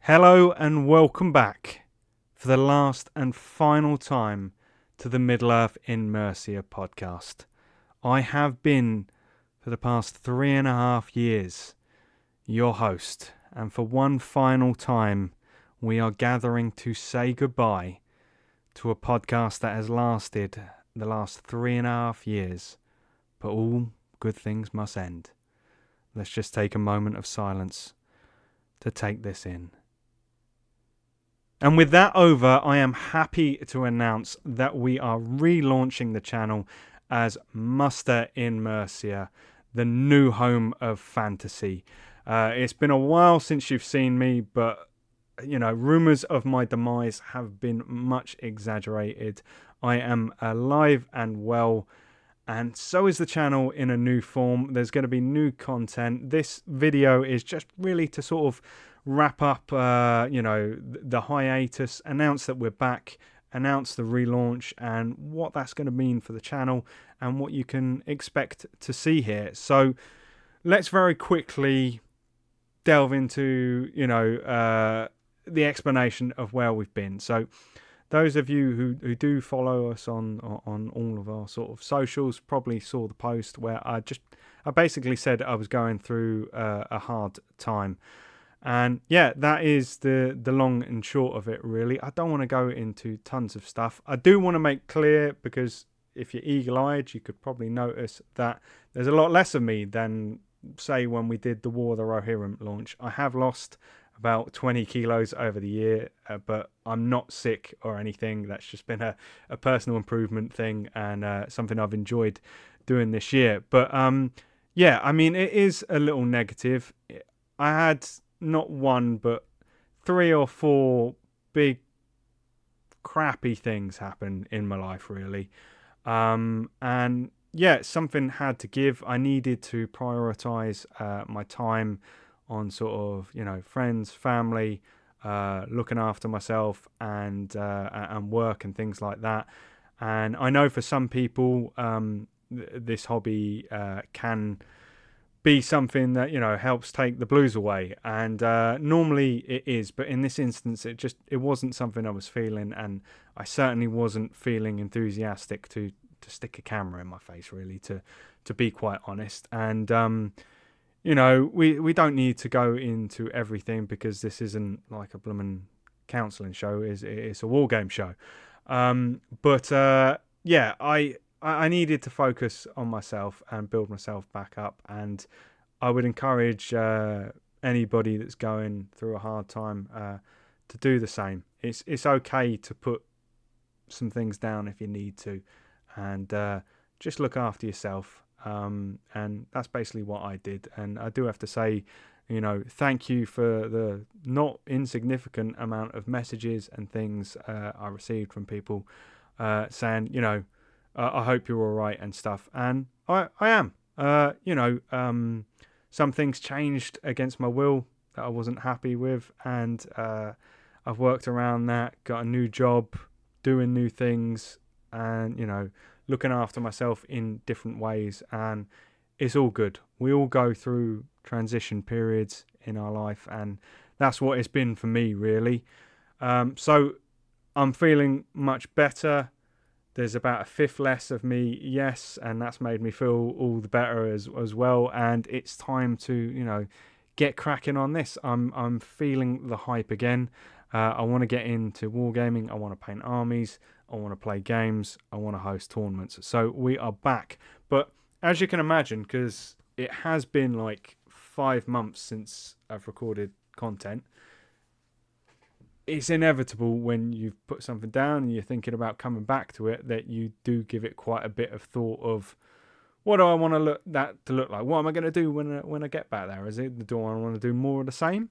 Hello and welcome back for the last and final time to the Middle-earth in Mercia podcast. I have been, for the past 3.5 years, your host, and for one final time, we are gathering to say goodbye to a podcast that has lasted the last 3.5 years. But all good things must end. Let's just take a moment of silence to take this in. And with that over, I am happy to announce that we are relaunching the channel as Muster In Mercia, the new home of fantasy. It's been a while since you've seen me, but rumours of my demise have been much exaggerated. I am alive and well, and so is the channel in a new form. There's going to be new content. This video is just really to sort of wrap up, the hiatus, announce that we're back, announce the relaunch and what that's going to mean for the channel and what you can expect to see here. So let's very quickly delve into, the explanation of where we've been. So those of you who do follow us on all of our sort of socials probably saw the post where I basically said I was going through a hard time. And yeah, that is the long and short of it, really. I don't want to go into tons of stuff. I do want to make clear, because if you're eagle-eyed, you could probably notice that there's a lot less of me than, say, when we did the War of the Rohirrim launch. I have lost about 20 kilos over the year, but I'm not sick or anything. That's just been a personal improvement thing and something I've enjoyed doing this year. But yeah, I mean, it is a little negative. I had not one, but 3 or 4 big crappy things happen in my life, really. And yeah, something had to give. I needed to prioritize my time on sort of, friends, family, looking after myself and work and things like that. And I know for some people, this hobby can be something that helps take the blues away, and normally it is, but in this instance it wasn't something I was feeling, and I certainly wasn't feeling enthusiastic to stick a camera in my face, really, to be quite honest. And we don't need to go into everything, because this isn't like a bloomin' counselling show. It's a war game show. But yeah, I needed to focus on myself and build myself back up, and I would encourage anybody that's going through a hard time to do the same. It's okay to put some things down if you need to, and just look after yourself. And that's basically what I did. And I do have to say, thank you for the not insignificant amount of messages and things I received from people saying, I hope you're all right and stuff. And I am. Some things changed against my will that I wasn't happy with. And I've worked around that, got a new job, doing new things, and, looking after myself in different ways. And it's all good. We all go through transition periods in our life. And that's what it's been for me, really. So I'm feeling much better. There's about a fifth less of me, yes, and that's made me feel all the better as well. And it's time to, get cracking on this. I'm feeling the hype again. I want to get into wargaming. I want to paint armies. I want to play games. I want to host tournaments. So we are back. But as you can imagine, because it has been like 5 months since I've recorded content, it's inevitable when you've put something down and you're thinking about coming back to it that you do give it quite a bit of thought of, what do I want to look like? What am I going to do when I get back there? Do I want to do more of the same?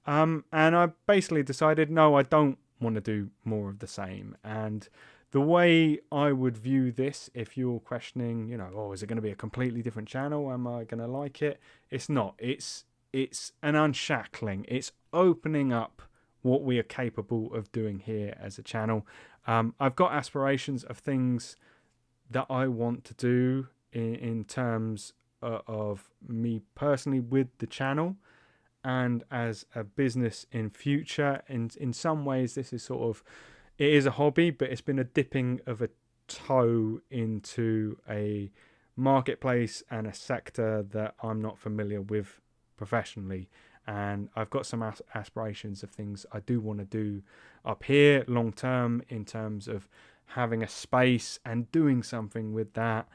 And I basically decided, no, I don't want to do more of the same. And the way I would view this, if you're questioning, is it going to be a completely different channel? Am I going to like it? It's not. It's an unshackling. It's opening up what we are capable of doing here as a channel. I've got aspirations of things that I want to do in terms of me personally with the channel, and as a business in future. And in some ways, this is sort of, it is a hobby, but it's been a dipping of a toe into a marketplace and a sector that I'm not familiar with professionally. And I've got some aspirations of things I do want to do up here long term, in terms of having a space and doing something with that,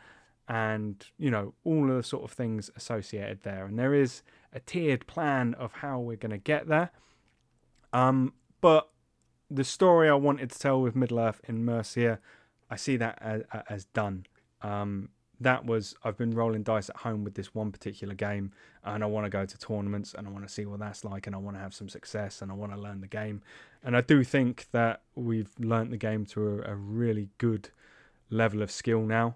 and all of the sort of things associated there. And there is a tiered plan of how we're going to get there. But the story I wanted to tell with Middle Earth in Mercia, I see that as done. I've been rolling dice at home with this one particular game, and I want to go to tournaments, and I want to see what that's like, and I want to have some success, and I want to learn the game. And I do think that we've learnt the game to a really good level of skill now.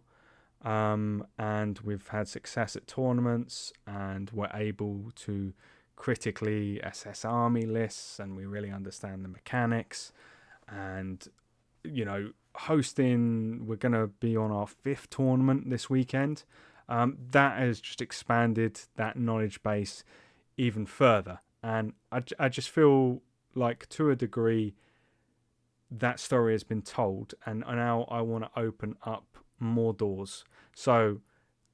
And we've had success at tournaments, and we're able to critically assess army lists, and we really understand the mechanics. And hosting, we're going to be on our 5th tournament this weekend. That has just expanded that knowledge base even further, and I just feel like, to a degree, that story has been told, and now I want to open up more doors. So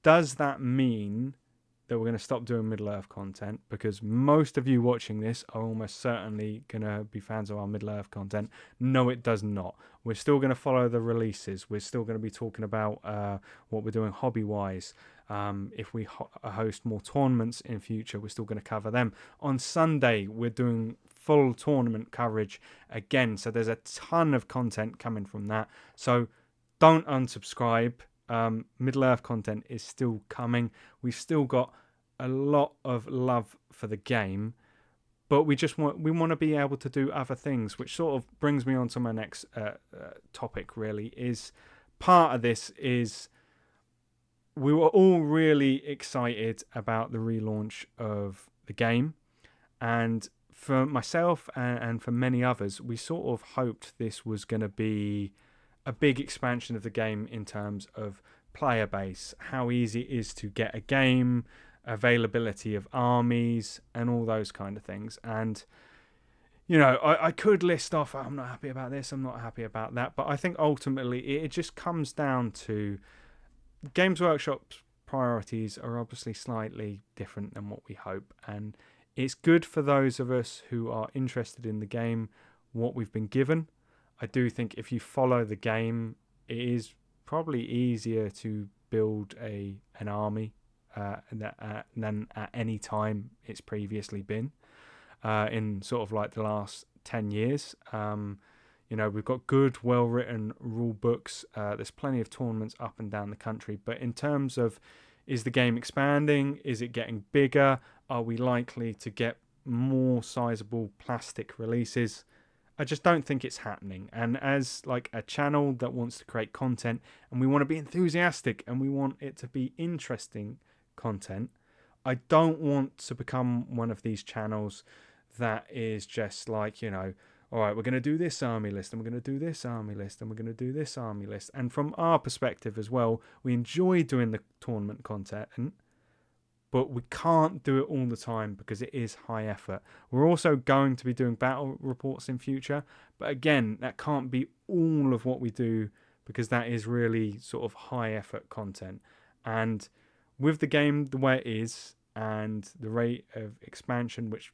does that mean that we're going to stop doing Middle Earth content? Because most of you watching this are almost certainly going to be fans of our Middle Earth content. No, it does not. We're still going to follow the releases. We're still going to be talking about what we're doing hobby-wise. If we host more tournaments in future, we're still going to cover them. On Sunday, we're doing full tournament coverage again. So there's a ton of content coming from that. So don't unsubscribe. Middle Earth content is still coming. We've still got a lot of love for the game, but we want to be able to do other things, which sort of brings me on to my next topic. Really, is part of this is we were all really excited about the relaunch of the game, and for myself and for many others, we sort of hoped this was going to be a big expansion of the game in terms of player base, how easy it is to get a game, availability of armies, and all those kind of things. And I could list off, I'm not happy about this, I'm not happy about that, but I think ultimately it just comes down to Games Workshop's priorities are obviously slightly different than what we hope, and it's good for those of us who are interested in the game, what we've been given. I do think if you follow the game, it is probably easier to build an army than at any time it's previously been in sort of like the last 10 years. We've got good, well-written rule books. There's plenty of tournaments up and down the country. But in terms of, is the game expanding? Is it getting bigger? Are we likely to get more sizable plastic releases? I just don't think it's happening. And as like a channel that wants to create content, and we want to be enthusiastic, and we want it to be interesting content, I don't want to become one of these channels that is just like, all right, we're going to do this army list, and we're going to do this army list, and we're going to do this army list. And from our perspective as well, we enjoy doing the tournament content, but we can't do it all the time because it is high effort. We're also going to be doing battle reports in future, but again, that can't be all of what we do because that is really sort of high effort content. And with the game the way it is and the rate of expansion, which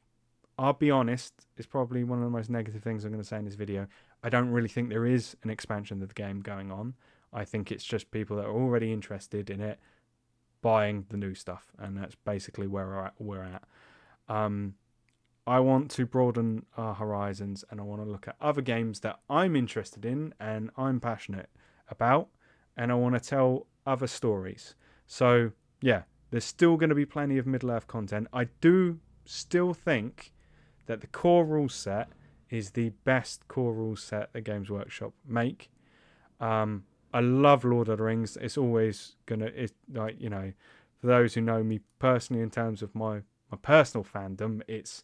I'll be honest, is probably one of the most negative things I'm going to say in this video. I don't really think there is an expansion of the game going on. I think it's just people that are already interested in it buying the new stuff, and that's basically where we're at. I want to broaden our horizons, and I want to look at other games that I'm interested in and I'm passionate about, and I want to tell other stories. So yeah, there's still going to be plenty of Middle Earth content. I do still think that the core rule set is the best core rule set that Games Workshop make. I love Lord of the Rings. It's always it's like, for those who know me personally in terms of my personal fandom, it's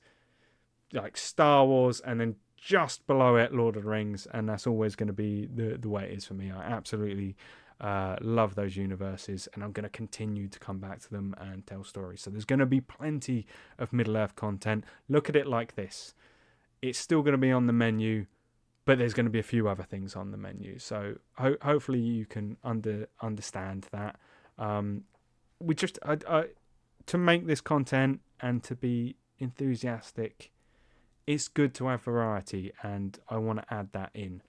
like Star Wars and then just below it Lord of the Rings, and that's always going to be the way it is for me. I absolutely Love those universes, and I'm going to continue to come back to them and tell stories. So there's going to be plenty of Middle-earth content. Look at it like this. It's still going to be on the menu, but there's going to be a few other things on the menu. So hopefully you can understand that. We just to make this content and to be enthusiastic, it's good to have variety, and I want to add that in.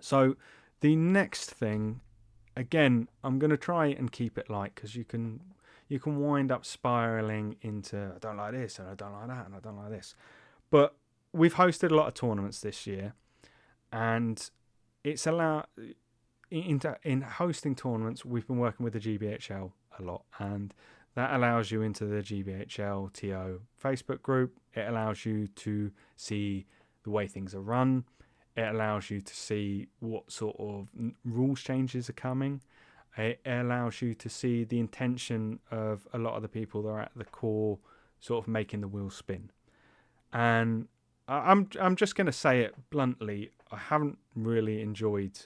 So the next thing, again, I'm going to try and keep it light, because you can wind up spiraling into I don't like this and I don't like that and I don't like this. But we've hosted a lot of tournaments this year, and it's allowed in hosting tournaments. We've been working with the GBHL a lot, and that allows you into the GBHL TO Facebook group. It allows you to see the way things are run. It allows you to see what sort of rules changes are coming. It allows you to see the intention of a lot of the people that are at the core, sort of making the wheel spin. And I'm just going to say it bluntly. I haven't really enjoyed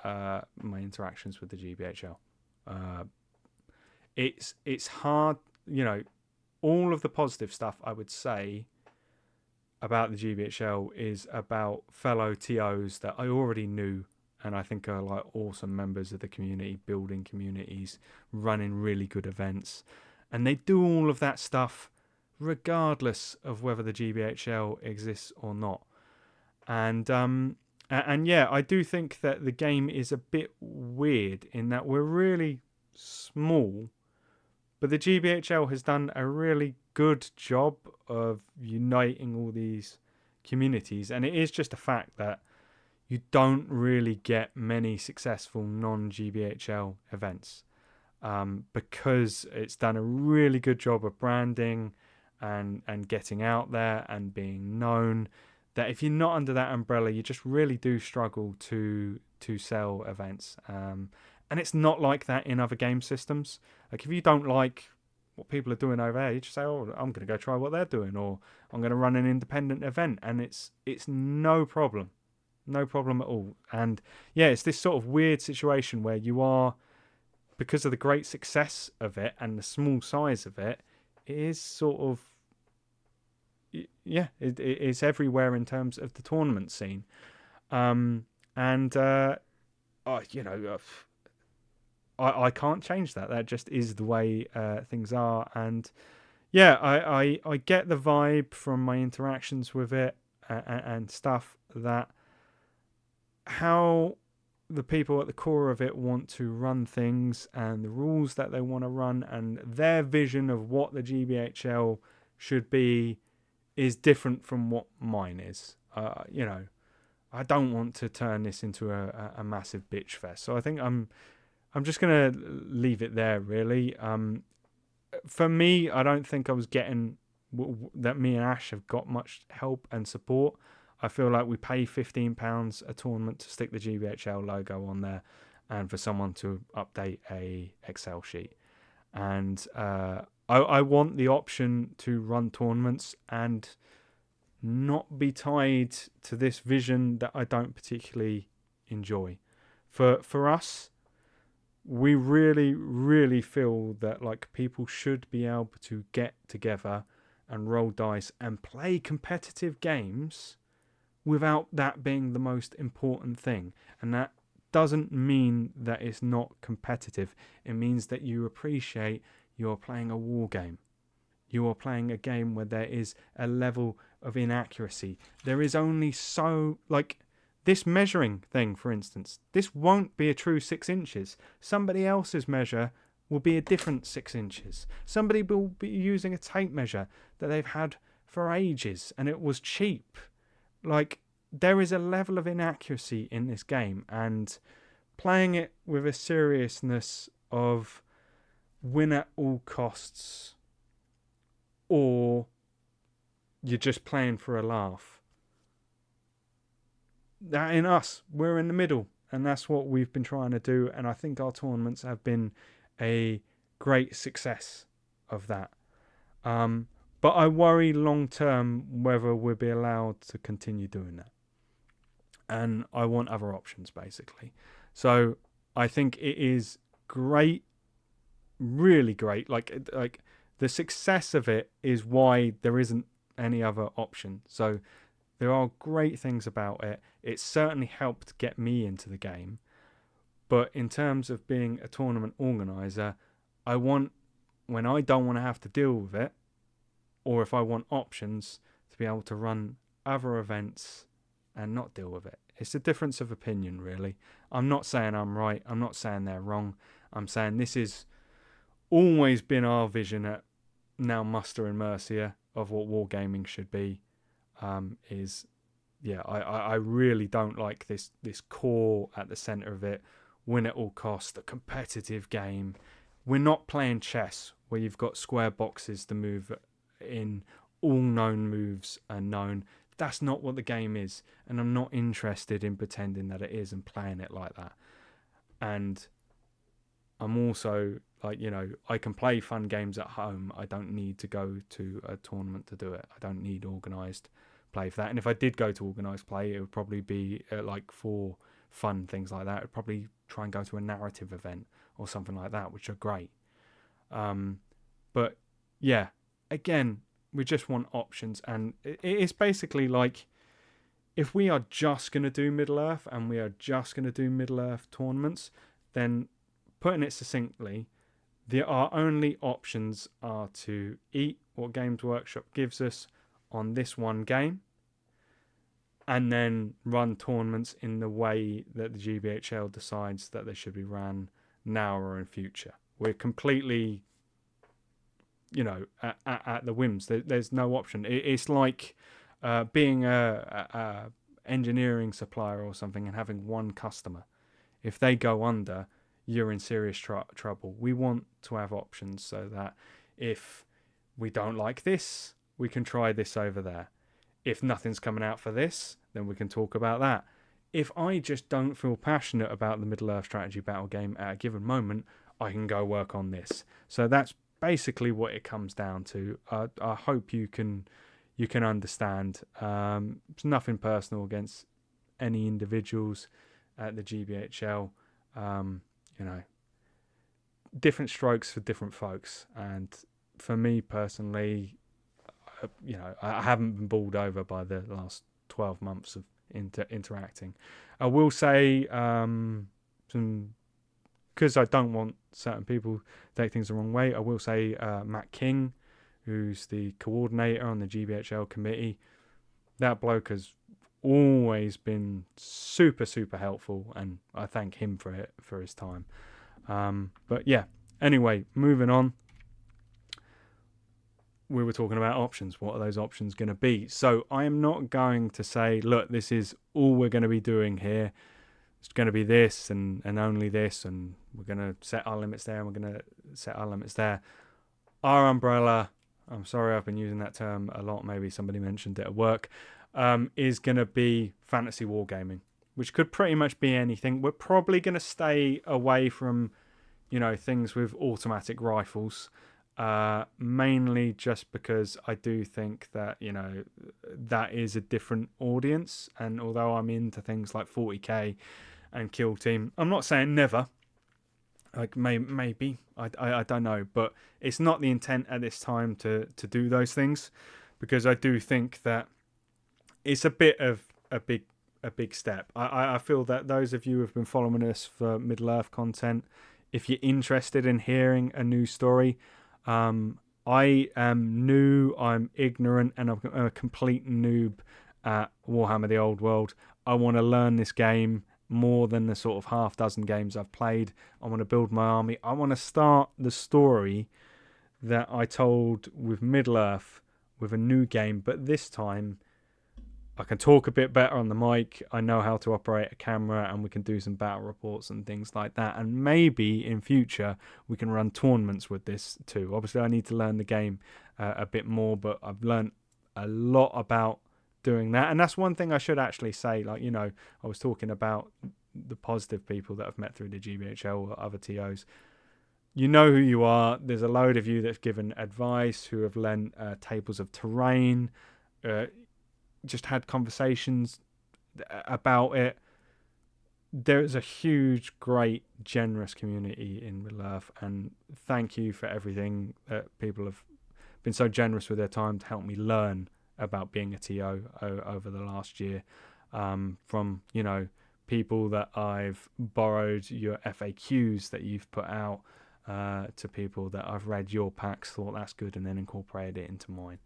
my interactions with the GBHL. It's hard, all of the positive stuff I would say about the GBHL is about fellow TOs that I already knew, and I think are like awesome members of the community, building communities, running really good events, and they do all of that stuff regardless of whether the GBHL exists or not. And yeah, I do think that the game is a bit weird in that we're really small, but the GBHL has done a really good job of uniting all these communities, and it is just a fact that you don't really get many successful non-GBHL events, because it's done a really good job of branding and getting out there and being known, that if you're not under that umbrella, you just really do struggle to sell events. And it's not like that in other game systems. Like, if you don't like what people are doing over there, you just say, oh, I'm going to go try what they're doing, or I'm going to run an independent event, and it's no problem. No problem at all. And yeah, it's this sort of weird situation where you are, because of the great success of it and the small size of it, it is sort of, yeah, it's everywhere in terms of the tournament scene. I can't change that. That just is the way things are. And yeah, I get the vibe from my interactions with it and stuff, that how the people at the core of it want to run things and the rules that they want to run and their vision of what the GBHL should be is different from what mine is. I don't want to turn this into a massive bitch fest. So I think I'm just going to leave it there, really. For me, I don't think I was getting that me and Ash have got much help and support. I feel like we pay £15 a tournament to stick the GBHL logo on there and for someone to update a Excel sheet. And I want the option to run tournaments and not be tied to this vision that I don't particularly enjoy. For us, we really, really feel that like people should be able to get together and roll dice and play competitive games without that being the most important thing. And that doesn't mean that it's not competitive. It means that you appreciate you're playing a war game. You are playing a game where there is a level of inaccuracy. There is only so, like, this measuring thing, for instance, this won't be a true 6 inches. Somebody else's measure will be a different 6 inches. Somebody will be using a tape measure that they've had for ages and it was cheap. Like, there is a level of inaccuracy in this game, and playing it with a seriousness of win at all costs, or you're just playing for a laugh. That in us, we're in the middle, and that's what we've been trying to do, and I think our tournaments have been a great success of that. But I worry long term whether we'll be allowed to continue doing that. And I want other options, basically. So I think it is great, really great. Like the success of it is why there isn't any other option. So there are great things about it. It certainly helped get me into the game. But in terms of being a tournament organizer, I want, when I don't want to have to deal with it, or if I want options, to be able to run other events and not deal with it. It's a difference of opinion, really. I'm not saying I'm right. I'm not saying they're wrong. I'm saying this has always been our vision at now Muster in Mercia of what wargaming should be. I really don't like this core at the centre of it, win at all costs, the competitive game. We're not playing chess where you've got square boxes to move in, all known moves are known. That's not what the game is, and I'm not interested in pretending that it is and playing it like that. And I'm also like, I can play fun games at home. I don't need to go to a tournament to do it. I don't need organised play for that. And if I did go to organised play, it would probably be like for fun things like that. I'd probably try and go to a narrative event or something like that, which are great. But yeah, again, we just want options, and it's basically like, if we are just going to do Middle Earth and we are just going to do Middle Earth tournaments, then putting it succinctly, our only options are to eat what Games Workshop gives us on this one game, and then run tournaments in the way that the GBHL decides that they should be ran now or in future. We're completely, at the whims. There's no option. It's like being a engineering supplier or something and having one customer. If they go under, you're in serious trouble. We want to have options so that if we don't like this, we can try this over there. If nothing's coming out for this, then we can talk about that. If I just don't feel passionate about the Middle Earth strategy battle game at a given moment, I can go work on this. So that's basically what it comes down to. I hope you can understand. It's nothing personal against any individuals at the GBHL. Different strokes for different folks, and for me personally, I haven't been bowled over by the last 12 months of interacting. I will say, because I don't want certain people to take things the wrong way, I will say Matt King, who's the coordinator on the GBHL committee, that bloke has always been super, super helpful, and I thank him for it, for his time. But yeah, anyway, moving on. We were talking about options. What are those options going to be? So I am not going to say, look, this is all we're going to be doing here. It's going to be this and only this, and we're going to set our limits there and we're going to set our limits there. Our umbrella, I'm sorry I've been using that term a lot, maybe somebody mentioned it at work, is going to be fantasy wargaming, which could pretty much be anything. We're probably going to stay away from, things with automatic rifles, mainly just because I do think that, that is a different audience. And although I'm into things like 40k and Kill Team, I'm not saying never. Like maybe I don't know, but it's not the intent at this time to do those things, because I do think that it's a bit of a big step. I feel that those of you who have been following us for Middle Earth content, if you're interested in hearing a new story, I am new, I'm ignorant, and I'm a complete noob at Warhammer The Old World. I want to learn this game more than the sort of half dozen games I've played. I want to build my army. I want to start the story that I told with Middle Earth with a new game, but this time I can talk a bit better on the mic. I know how to operate a camera, and we can do some battle reports and things like that. And maybe in future we can run tournaments with this too. Obviously I need to learn the game a bit more, but I've learned a lot about doing that. And that's one thing I should actually say. Like, I was talking about the positive people that I've met through the GBHL or other TOs. You know who you are. There's a load of you that have given advice, who have lent tables of terrain, just had conversations about it. there is a huge, great, generous community in Middle-earth, and thank you for everything that people have been so generous with their time to help me learn about being a TO over the last year. From, you know, people that I've borrowed your FAQs that you've put out, to people that I've read your packs, thought that's good, and then incorporated it into mine.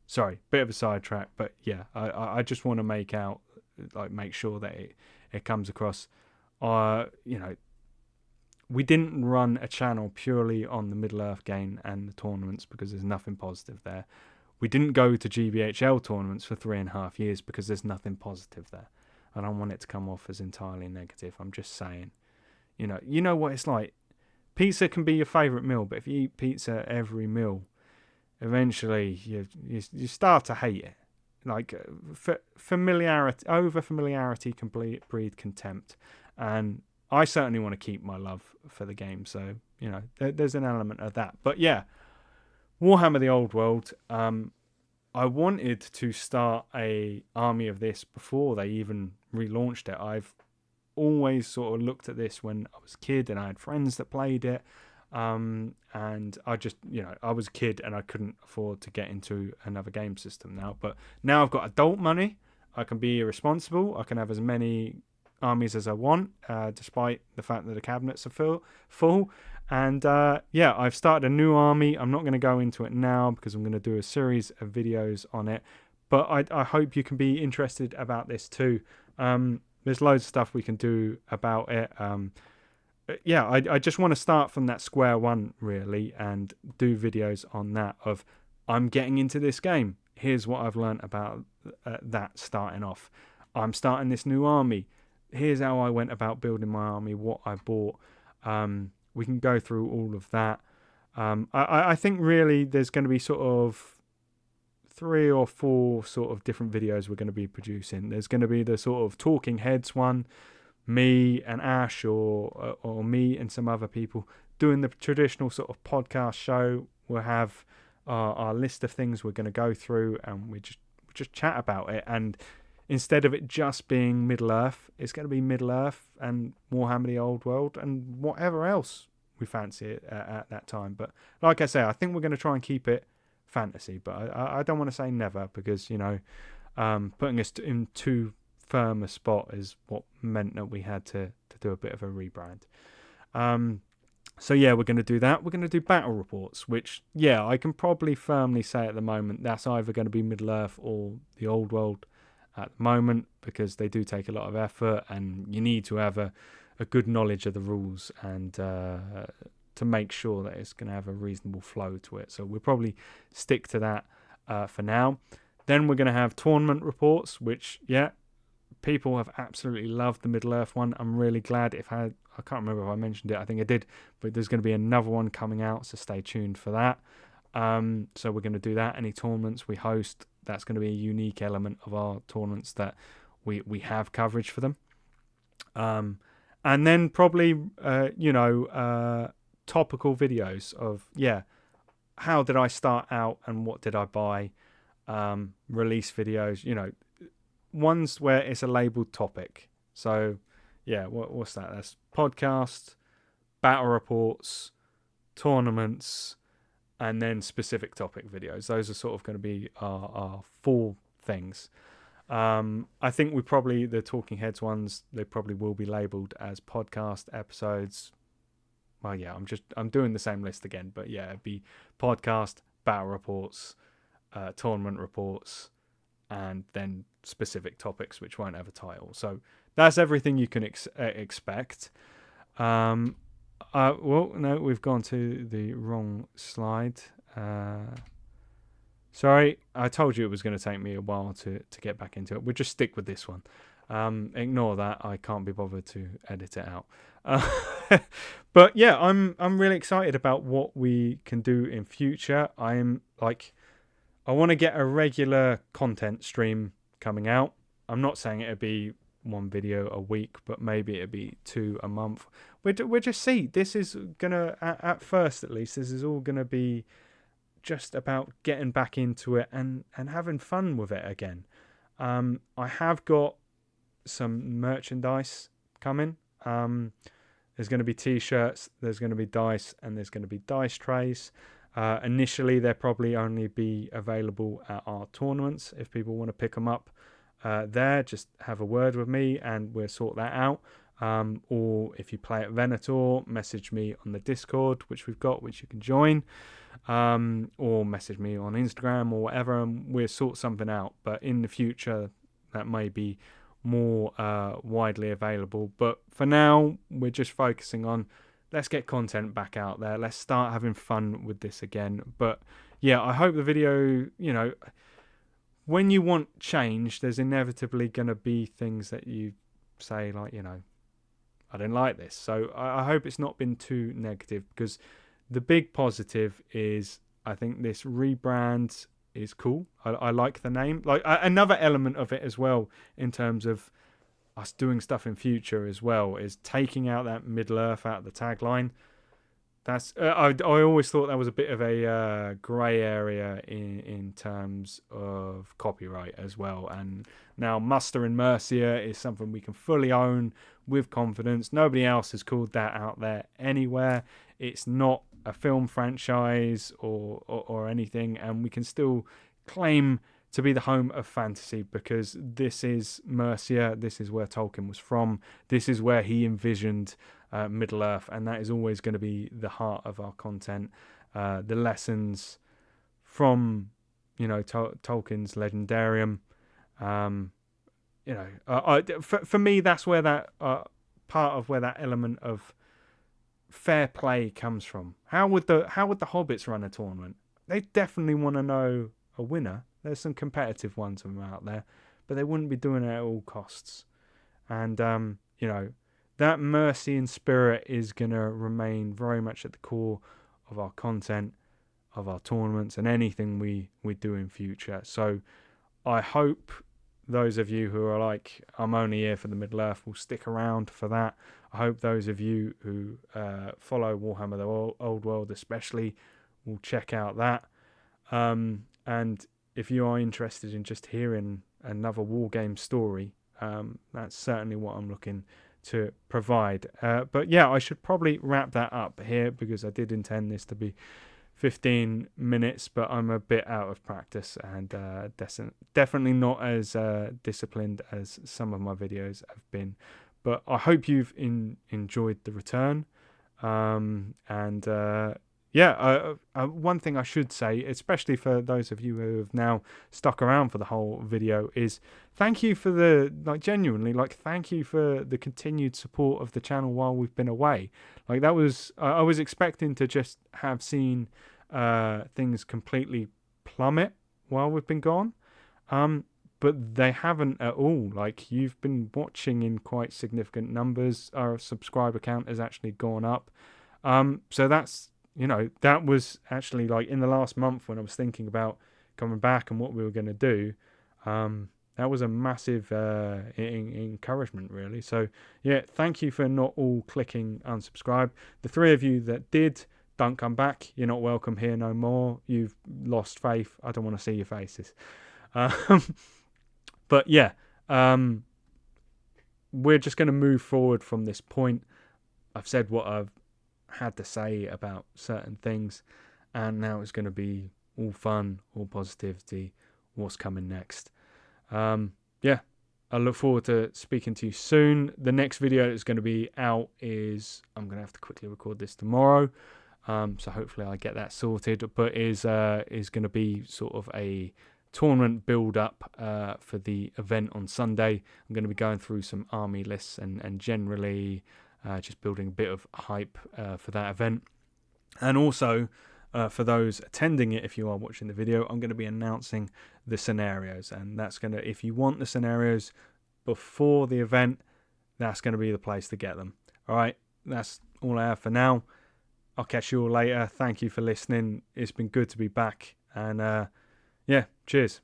Sorry, bit of a sidetrack, but yeah, I just want to make sure that it comes across. You know, we didn't run a channel purely on the Middle-earth game and the tournaments because there's nothing positive there. We didn't go to GBHL tournaments for 3.5 years because there's nothing positive there. I don't want it to come off as entirely negative. I'm just saying, you know what it's like. Pizza can be your favourite meal, but if you eat pizza every meal, eventually you start to hate it. Like, over familiarity can breed contempt, and I certainly want to keep my love for the game. So, you know, there's an element of that. But yeah, Warhammer The Old World. I wanted to start a army of this before they even relaunched it. I've always sort of looked at this when I was a kid and I had friends that played it. And I just, you know, I was a kid and I couldn't afford to get into another game system now. But now I've got adult money. I can be irresponsible. I can have as many armies as I want, despite the fact that the cabinets are full. And yeah, I've started a new army. I'm not going to go into it now because I'm going to do a series of videos on it. But I hope you can be interested about this too. There's loads of stuff we can do about it. Yeah, I just want to start from that square one, really, and do videos on that of, I'm getting into this game. Here's what I've learned about that starting off. I'm starting this new army. Here's how I went about building my army, what I bought. We can go through all of that. I think really there's going to be sort of 3 or 4 sort of different videos we're going to be producing. There's going to be the sort of talking heads one, me and Ash or me and some other people doing the traditional sort of podcast show. We'll have our list of things we're going to go through, and we just chat about it. And instead of it just being Middle-earth, it's going to be Middle-earth and Warhammer The Old World and whatever else we fancy it at that time. But like I say, I think we're going to try and keep it fantasy, but I don't want to say never, because, you know, putting us in too firm a spot is what meant that we had to do a bit of a rebrand. So yeah, we're going to do that. We're going to do battle reports, which, yeah, I can probably firmly say at the moment that's either going to be Middle-earth or the Old World at the moment, because they do take a lot of effort and you need to have a good knowledge of the rules and to make sure that it's going to have a reasonable flow to it. So we'll probably stick to that for now. Then we're going to have tournament reports, which, yeah, people have absolutely loved the Middle-earth one. I'm really glad. I can't remember if I mentioned it. I think I did. But there's going to be another one coming out, so stay tuned for that. So we're going to do that. Any tournaments we host, that's going to be a unique element of our tournaments that we have coverage for them. And then probably, topical videos of, yeah, how did I start out and what did I buy? Release videos, you know, ones where it's a labeled topic. So, yeah, what's that? That's podcast, battle reports, tournaments, and then specific topic videos. Those are sort of going to be our 4 things. I think the Talking Heads ones, they probably will be labelled as podcast episodes. Well, yeah, I'm doing the same list again, but yeah, it'd be podcast, battle reports, tournament reports, and then specific topics which won't have a title. So that's everything you can expect. Well, no, we've gone to the wrong slide. Sorry, I told you it was going to take me a while to get back into it. We'll just stick with this one. Ignore that. I can't be bothered to edit it out. But yeah, I'm really excited about what we can do in future. I want to get a regular content stream coming out. I'm not saying it'll be 1 video a week, but maybe it'll be 2 a month. We'll just see. This is gonna, at first at least, this is all gonna be just about getting back into it and having fun with it again. I have got some merchandise coming. There's going to be t-shirts, there's going to be dice, and there's going to be dice trays. Initially, they'll probably only be available at our tournaments. If people want to pick them up there, just have a word with me and we'll sort that out. Or if you play at Venator, message me on the Discord, which we've got, which you can join. Or message me on Instagram or whatever, and we'll sort something out. But in the future, that may be more widely available. But for now, we're just focusing on, let's get content back out there. Let's start having fun with this again. But yeah, I hope the video, when you want change, there's inevitably going to be things that you say like, I didn't like this. So I hope it's not been too negative, because the big positive is I think this rebrand is cool. I like the name. Like another element of it as well, in terms of us doing stuff in future as well, is taking out that Middle Earth out of the tagline. That's I always thought that was a bit of a grey area in terms of copyright as well. And now Muster In Mercia is something we can fully own with confidence. Nobody else has called that out there anywhere. It's not a film franchise or anything, and we can still claim to be the home of fantasy, because this is Mercia, this is where Tolkien was from, this is where he envisioned Middle Earth, and that is always going to be the heart of our content. The lessons from Tolkien's Legendarium, for me, that's where that part of where that element of fair play comes from. How would the hobbits run a tournament? They definitely want to know a winner. There's some competitive ones of them out there, but they wouldn't be doing it at all costs. And that Mercian spirit is going to remain very much at the core of our content, of our tournaments, and anything we do in future. So I hope those of you who are like, I'm only here for the Middle Earth, will stick around for that. I hope those of you who follow Warhammer The Old World especially will check out that. And if you are interested in just hearing another wargame story, that's certainly what I'm looking to provide. But yeah, I should probably wrap that up here, because I did intend this to be 15 minutes, but I'm a bit out of practice and definitely not as disciplined as some of my videos have been. But I hope you've enjoyed the return. One thing I should say, especially for those of you who have now stuck around for the whole video, is thank you for thank you for the continued support of the channel while we've been away. Like, that was, I was expecting to just have seen things completely plummet while we've been gone. But they haven't at all. Like, you've been watching in quite significant numbers. Our subscriber count has actually gone up. So that's, that was actually, like, in the last month when I was thinking about coming back and what we were going to do, that was a massive encouragement, really. So, yeah, thank you for not all clicking unsubscribe. The 3 of you that did, don't come back. You're not welcome here no more. You've lost faith. I don't want to see your faces. But, yeah, we're just going to move forward from this point. I've said what I've had to say about certain things, and now it's going to be all fun, all positivity, what's coming next. I look forward to speaking to you soon. The next video that's going to be out is, I'm going to have to quickly record this tomorrow, so hopefully I get that sorted, but is going to be sort of a tournament build up for the event on Sunday. I'm going to be going through some army lists and generally just building a bit of hype for that event. And also, for those attending it, if you are watching the video, I'm going to be announcing the scenarios. And that's going to, if you want the scenarios before the event, that's going to be the place to get them. All right, that's all I have for now. I'll catch you all later. Thank you for listening. It's been good to be back. And yeah, cheers.